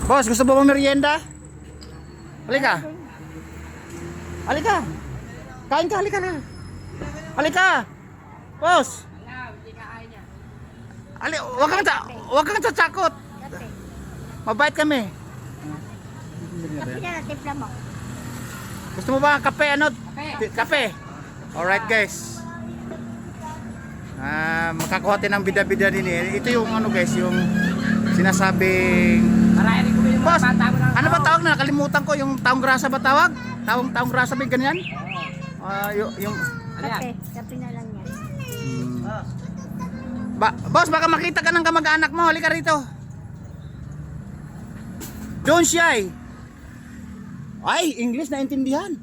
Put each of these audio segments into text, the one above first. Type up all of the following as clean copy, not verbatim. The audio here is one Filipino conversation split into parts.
Boss, gusto mo merienda? Halika. Halika. Kain ka, halika na. Halika. Boss. Wag kang tatakot. Mabait kami. Kape na timpla mo. Gusto mo ba kape ano? Kape. Alright guys. Makakuha tayo ng bida-bida din eh. Ito yung ano guys, yung sinasabing boss, ano ba tawag na? Nakalimutan ko, yung taong grasa ba tawag? Taong grasa ba yung ganyan? Yung Kape na lang yan. boss, baka makita ka ng kamag-anak mo. Halika rito. Don't shy. Ay, English na intindihan.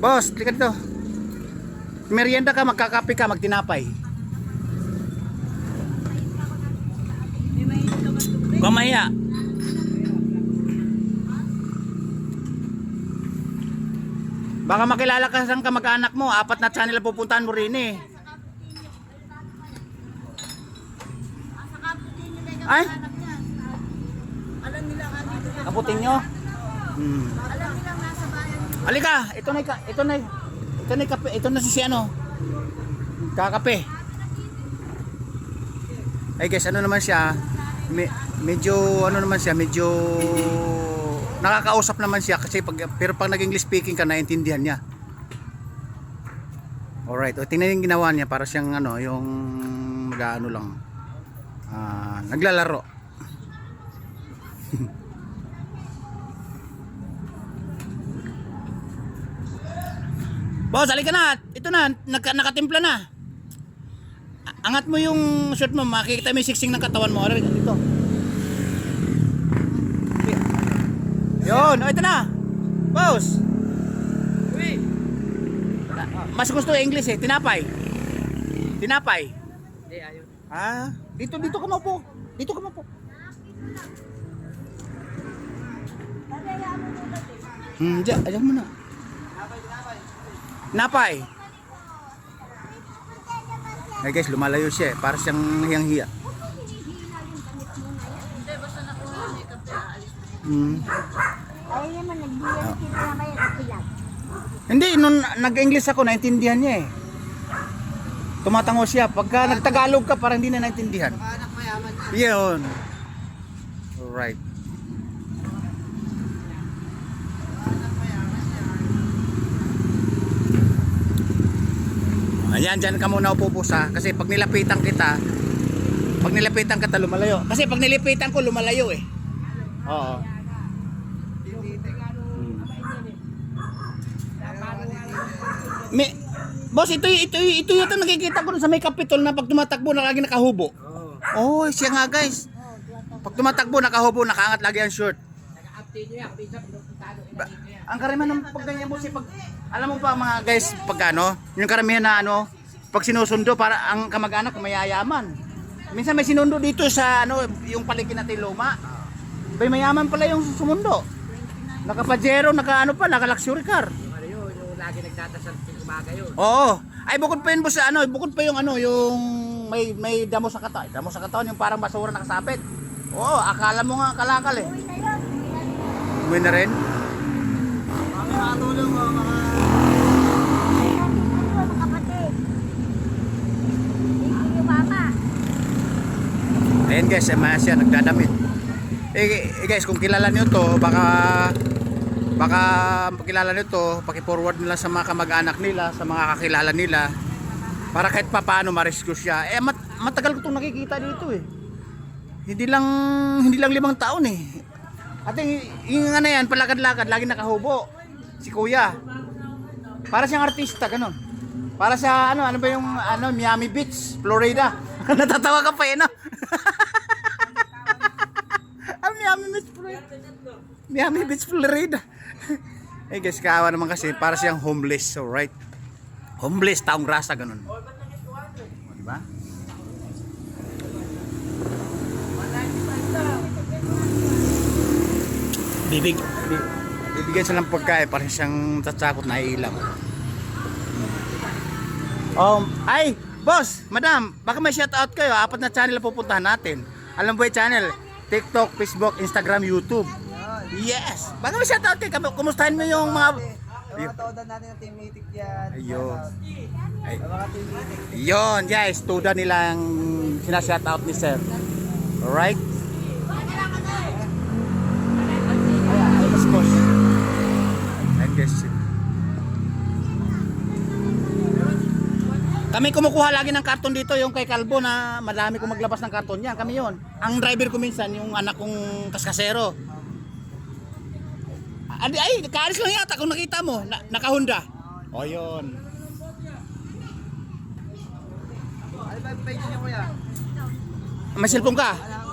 Boss, halika dito. Merienda ka, magkakape ka, magtinapay. Kamaya. Baka makilala ka sa kamag-anak mo, 4 na channel ang pupuntahan mo rin eh. Ay? Kaputin nyo? Halika, ito na si ano. Kakape. Ay guys, ano naman siya? Medyo nakakausap naman siya kasi pero pag nag-English speaking ka, naintindihan niya. Alright, o tingnan yung ginawa niya para siyang ano, yung mag-ano lang. Naglalaro. Boss, halika na. Ito na, nakatimpla na. Angat mo yung shirt mo, makikita mo yung siksing ng katawan mo. Dito. Yun, ito na. Boss. Mas gusto English eh, tinapay. Tinapay. Hindi, ayun. Dito ka maupo. Dito ka maupo. Ayan mo na. Napay. Ay guys, lumalayo siya eh. Para siyang hiyang-hiya. Ay naman, nagbiyan kita na kayo ng pilag. Hindi, nung nag-English ako, naintindihan niya eh. Tumatango siya. Pagka nagtagalog ka, parang hindi na naintindihan. Anak mayaman. Yun. Alright. Ayan, dyan ka muna upo sa. Kasi pag nilapitan kita, lumalayo. Kasi pag nilipitan ko, lumalayo eh. Oo. Boss, ito yata nakikita ko sa may kapitol na pag tumatakbo na lagi nakahubo. Oh, siya nga guys. Pag tumatakbo nakahubo, nakaangat lagi ang short. Ang karamihan ng pagganyan mo pag alam mo pa mga guys, pag ano, yung karamihan na ano, pag sinusundo para ang kamag-anak mayayaman. Minsan may sinundo dito sa ano, yung palengke natin Luma. Bay mayaman pala yung sumundo. Naka-Pajero, naka-luxury car. Yung lagi nagdadasal sa umaga yun. Oo. Ay bukod pa yun boss, ano, bukod pa yung ano, yung may damo sa katawan. Damo sa katawan yung parang basura nakasabit. Oo, akala mo nga kalakal eh. Uwi na rin. Kami matulong mo mga... Kapatid. Thank you, mama. Ayan guys, siya nagdadamit. Guys, kung kilala niyo to, baka kilala niyo to, paki-forward nila sa mga kamag-anak nila, sa mga kakilala nila, para kahit pa paano ma-rescue siya. Matagal ko itong nakikita dito eh. Hindi lang 5 taon eh. At yung ano yan, palakad-lakad, lagi nakahubo. Si kuya. Para siyang artista, ganun. Para sa ano ba yung Miami Beach, Florida. Natatawa ka pa eh, no? Miami Beach, Florida. Eh guys, kaawa naman kasi para siyang homeless, alright? Homeless, taong grasa, ganun. Diba? Bibigyan siya ng pagkain para siyang tatakot na ilang. Ay, boss, madam, baka may shoutout kayo. 4 na channel ang pupuntahan natin. Alam mo yung channel? TikTok, Facebook, Instagram, YouTube. Yes! Baka may shoutout kayo. Kumustahin mo yung mga... Mga todan natin ng Team Mythic yan. Ayun. Ay. Mga Team Mythic. Yun, guys, tuda nilang sinashoutout ni sir. Alright? Ay, boss. Ayan, guys. Kami kumukuha lagi ng karton dito, yung kay Kalbo na madami kong maglabas ng karton yan. Kami yon. Ang driver ko minsan, yung anak kong kaskasero. Ay, kaalis lang yata kung nakita mo, naka-Honda. O yun. Ano ba yung page niyo kuya? May cellphone ka? Wala mo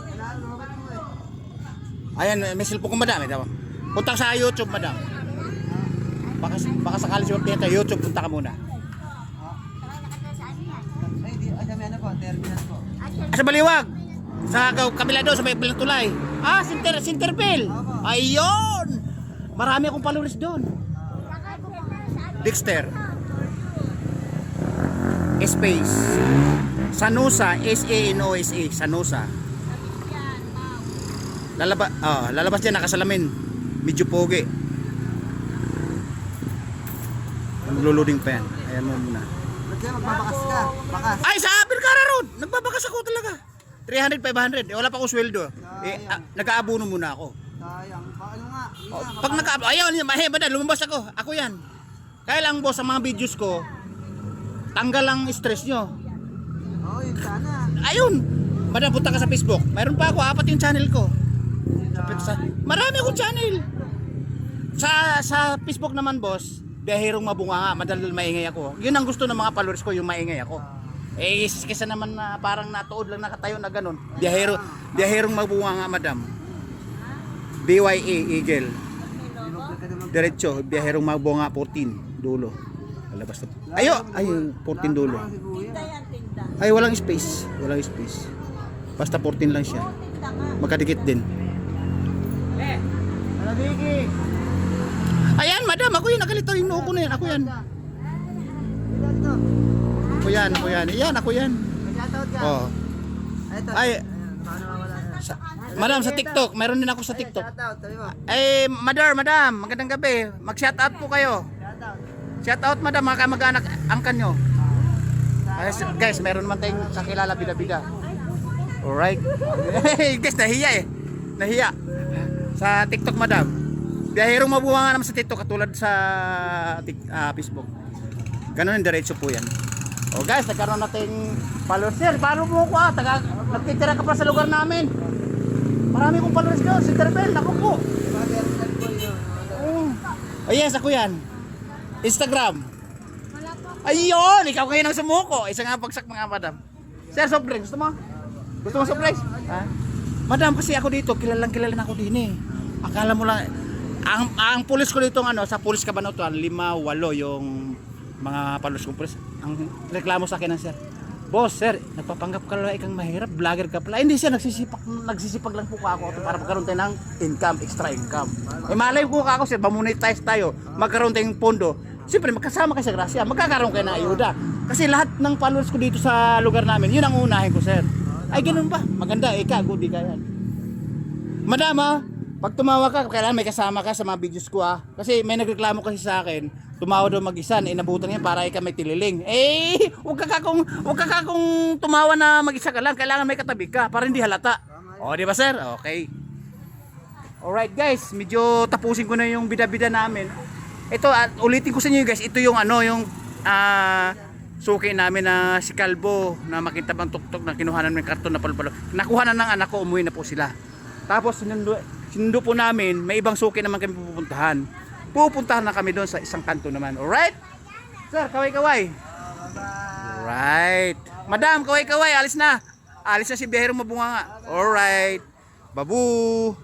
eh. Ayan, may cellphone ko madami. Punta ka sa YouTube, madam. Baka sakali siya magpinta YouTube, punta ka muna. Ay, di, ay, kami ano po, terminal po. Sa Baliwag. Sa kabila doon, sa may Bilang Tulay. Centerville. Ayun! Marami akong followers doon. Dexter. Space. Sanusa, S-A-N-O-S-A. Sanusa. Lalabas dyan, nakasalamin. Medyo pogi. Magluluding pa yan. Ayan mo muna. Ba't kaya magbabakas ka? Bakas. Ay, sa Birkara Road! Nagbabakas ako talaga. 300, 500. Wala pa akong sweldo. Nag-aabuno muna ako. Sayang. Ano nga? Pag naka-upload, ayaw, maheba na, lumabas ako. Ako yan. Kaya lang boss, sa mga videos ko, tanggal ang stress nyo. Oo, yun sana. Ayun! Madam, punta ka sa Facebook. Mayroon pa ako, 4 yung channel ko. Marami akong channel. Sa Facebook naman boss, biyahirong mabunga nga, madal maingay ako. Yun ang gusto ng mga followers ko, yung maingay ako. Eh, kesa naman na parang natuod lang nakatayo na ganun. Biyahirong mabunga nga, madam. BYA Eagle. Diretso, biyahirong mabunga 14 dulo. Lalabas na. Ay, 14 dulo. Ay, walang space. Walang space. Basta 14 lang siya. Magkadikit din. Ayan, madam, ako yun. Nakalito yung noo ko na yan. Ako yan. Ako yan, ako yan. Ayan, ako yan. Mag-shoutout ka. Oh. Ito. Ay, Paano mawala na? madam, sa TikTok. Mayroon din ako sa TikTok. Shoutout, sabi mo. Ay, madam, magandang gabi. Mag-shoutout po kayo. Shoutout. Shoutout, madam, mga kamag-anak angkan nyo. Ay, guys, meron naman tayong kakilala bida-bida. Alright. Guys, nahiya eh. Nahiya. Sa TikTok, madam. Biyahirong mabuha nga naman sa TikTok katulad sa Facebook. Ganun yung diretso po yan. O guys, nagkaroon natin followers. Sir, follow mo ko nagtitira ka pa sa lugar namin. Marami kong followers doon. Si Terbel, ako po. Diba, terminal po yun. Oh yes, ako yan. Instagram. Ayun, ikaw kayo ng sumuko. Isa nga pagsak mga madam. Sir, soft drinks, gusto mo? Gusto mo soft drinks? Ha? Madam, kasi ako dito, kilalang kilala na ako din eh. Akala mo lang, ang pulis ko dito, sa pulis Cabanatuan, 5, 8 yung mga palos kong pulis. Ang reklamo sa akin ng sir, boss, sir, nagpapanggap ka lang ikang mahirap, vlogger ka pala. Hindi sir, nagsisipag lang po ako para magkaroon tayo ng income, extra income. Eh malay ko ako sir, mamonetize tayo, magkaroon tayong pondo. Siyempre, magkasama kayo sa grasya, magkakaroon kayo ng ayuda. Kasi lahat ng followers ko dito sa lugar namin, yun ang unahin ko sir. Ay ganun ba? Maganda, goodie ka yan. Madam pag tumawa ka, kailangan may kasama ka sa mga videos ko Kasi may nagreklamo kasi sa akin, tumawa daw mag-isa, inabutan niya para ikaw may tililing. Eh, huwag ka kung tumawa na mag-isa ka lang, kailangan may katabi ka para hindi halata. O, di ba sir? Okay. Alright guys, medyo tapusin ko na yung bida-bida namin. Ito, ulitin ko sa inyo guys, ito yung yung suki namin na si Kalbo na makintabang tuktok na kinuhanan ng karton na palo-palo. Nakuha na ng anak ko, umuwi na po sila. Tapos sinundo po namin, may ibang suki naman kami pupuntahan. Pupuntahan na kami doon sa isang kanto naman. Alright? Sir, kaway-kaway. Alright. Madam, kaway-kaway, alis na. Alis na si biyahero mabunga nga. Alright. Babu.